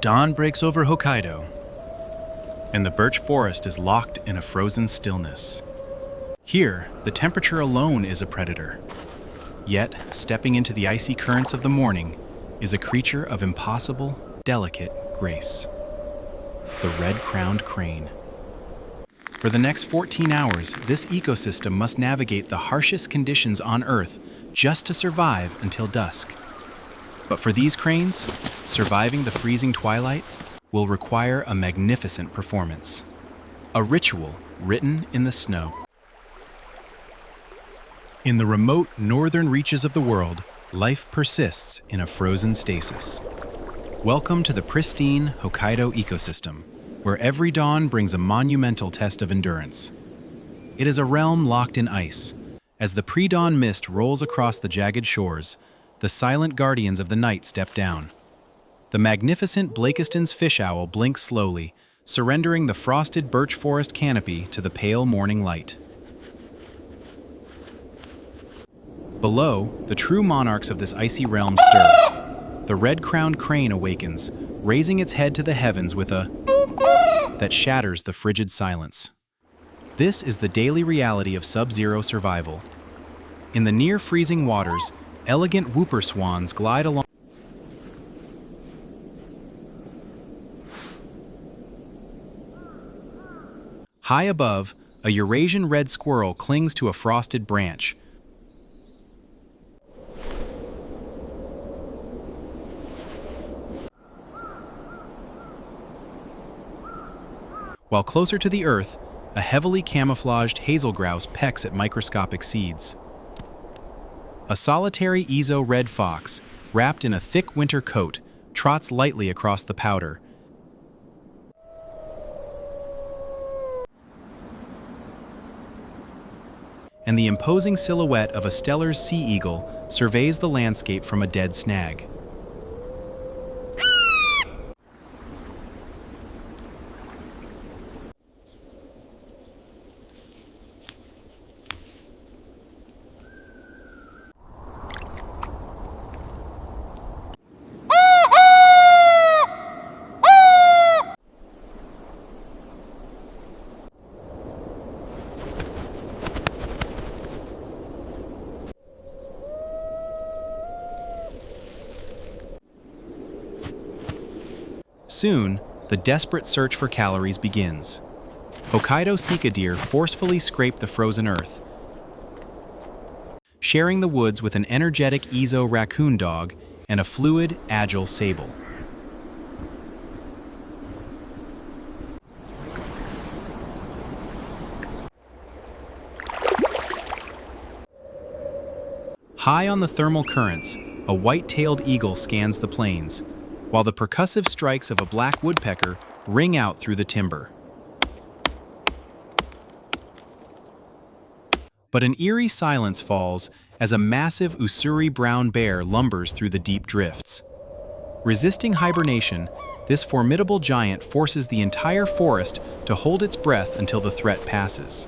Dawn breaks over Hokkaido, and the birch forest is locked in a frozen stillness. Here, the temperature alone is a predator. Yet, stepping into the icy currents of the morning is a creature of impossible, delicate grace. The red-crowned crane. For the next 14 hours, this ecosystem must navigate the harshest conditions on Earth just to survive until dusk. But for these cranes, surviving the freezing twilight will require a magnificent performance. A ritual written in the snow. In the remote northern reaches of the world, life persists in a frozen stasis. Welcome to the pristine Hokkaido ecosystem, where every dawn brings a monumental test of endurance. It is a realm locked in ice. As the pre-dawn mist rolls across the jagged shores, the silent guardians of the night step down. The magnificent Blakiston's fish owl blinks slowly, surrendering the frosted birch forest canopy to the pale morning light. Below, the true monarchs of this icy realm stir. The red-crowned crane awakens, raising its head to the heavens with a that shatters the frigid silence. This is the daily reality of sub-zero survival. In the near-freezing waters, elegant whooper swans glide along. High above, a Eurasian red squirrel clings to a frosted branch. While closer to the earth, a heavily camouflaged hazel grouse pecks at microscopic seeds. A solitary Ezo Red Fox, wrapped in a thick winter coat, trots lightly across the powder. And the imposing silhouette of a Steller's sea eagle surveys the landscape from a dead snag. Soon, the desperate search for calories begins. Hokkaido Sika Deer forcefully scrape the frozen earth, sharing the woods with an energetic Ezo raccoon dog and a fluid, agile sable. High on the thermal currents, a white-tailed eagle scans the plains, while the percussive strikes of a black woodpecker ring out through the timber. But an eerie silence falls as a massive Ussuri brown bear lumbers through the deep drifts. Resisting hibernation, this formidable giant forces the entire forest to hold its breath until the threat passes.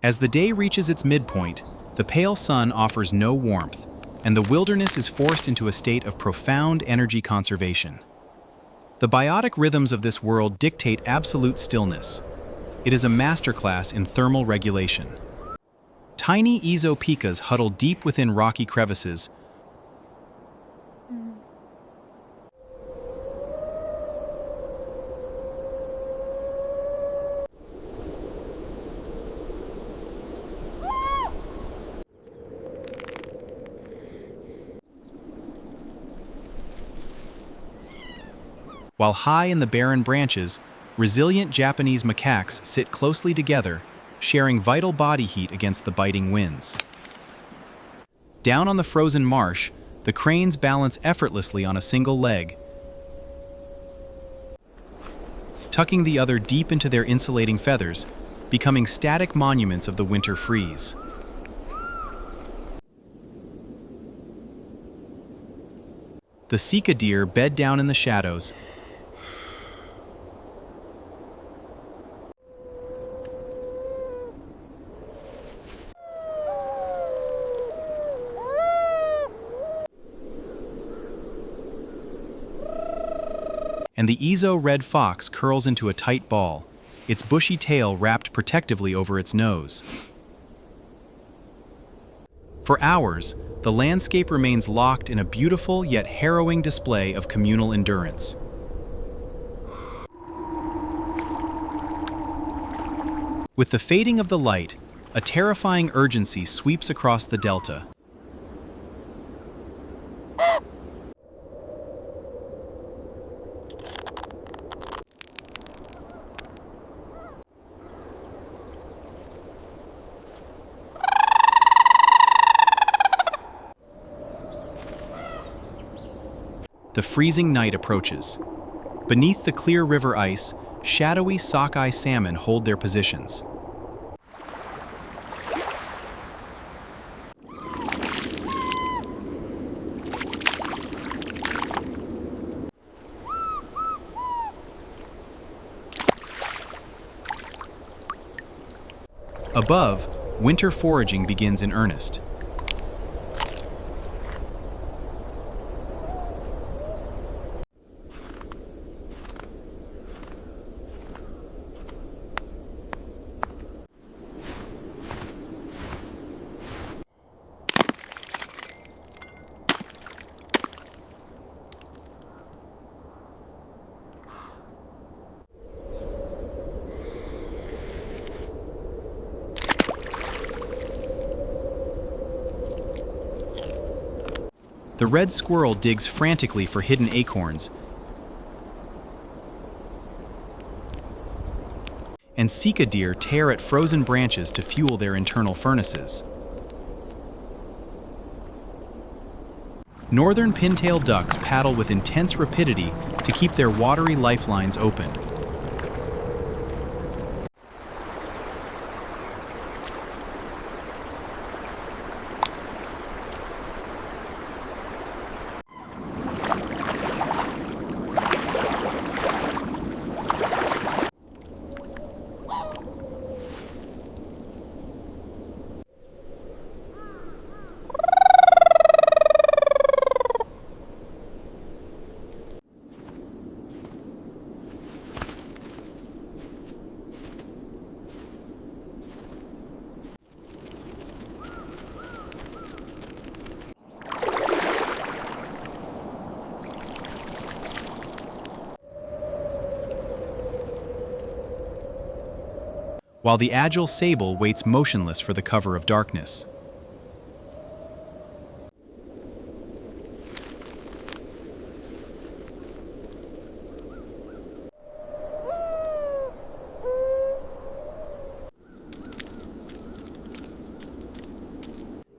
As the day reaches its midpoint, the pale sun offers no warmth, and the wilderness is forced into a state of profound energy conservation. The biotic rhythms of this world dictate absolute stillness. It is a masterclass in thermal regulation. Tiny Ezo pikas huddle deep within rocky crevices, while high in the barren branches, resilient Japanese macaques sit closely together, sharing vital body heat against the biting winds. Down on the frozen marsh, the cranes balance effortlessly on a single leg, tucking the other deep into their insulating feathers, becoming static monuments of the winter freeze. The Sika deer bed down in the shadows, and the Ezo Red Fox curls into a tight ball, its bushy tail wrapped protectively over its nose. For hours, the landscape remains locked in a beautiful yet harrowing display of communal endurance. With the fading of the light, a terrifying urgency sweeps across the delta. The freezing night approaches. Beneath the clear river ice, shadowy sockeye salmon hold their positions. Above, winter foraging begins in earnest. The red squirrel digs frantically for hidden acorns, and Sika deer tear at frozen branches to fuel their internal furnaces. Northern pintail ducks paddle with intense rapidity to keep their watery lifelines open. While the agile sable waits motionless for the cover of darkness.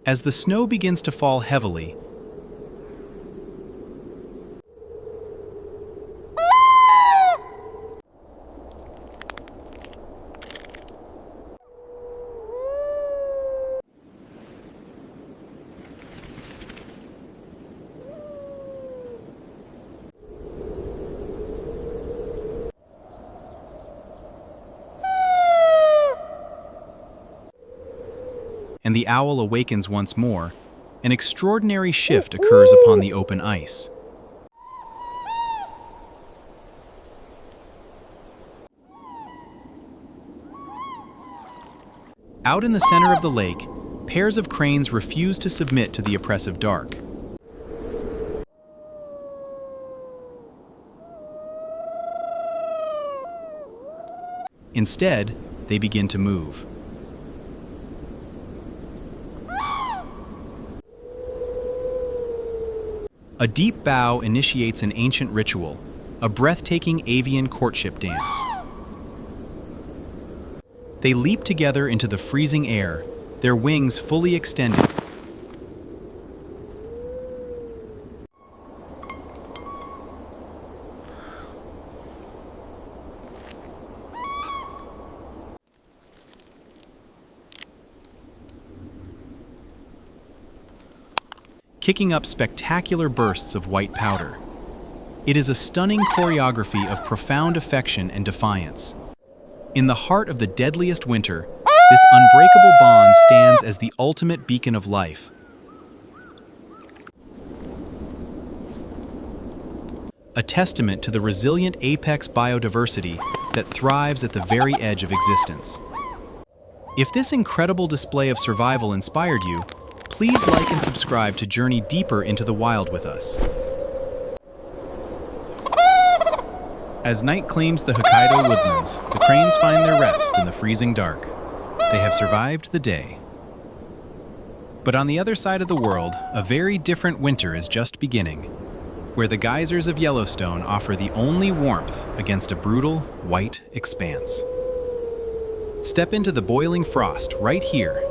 As the snow begins to fall heavily, and the owl awakens once more, an extraordinary shift occurs upon the open ice. Out in the center of the lake, pairs of cranes refuse to submit to the oppressive dark. Instead, they begin to move. A deep bow initiates an ancient ritual, a breathtaking avian courtship dance. They leap together into the freezing air, their wings fully extended. Kicking up spectacular bursts of white powder. It is a stunning choreography of profound affection and defiance. In the heart of the deadliest winter, this unbreakable bond stands as the ultimate beacon of life. a testament to the resilient apex biodiversity that thrives at the very edge of existence. If this incredible display of survival inspired you, please like and subscribe to journey deeper into the wild with us. As night claims the Hokkaido woodlands, the cranes find their rest in the freezing dark. They have survived the day. But on the other side of the world, a very different winter is just beginning, where the geysers of Yellowstone offer the only warmth against a brutal, white expanse. Step into the boiling frost right here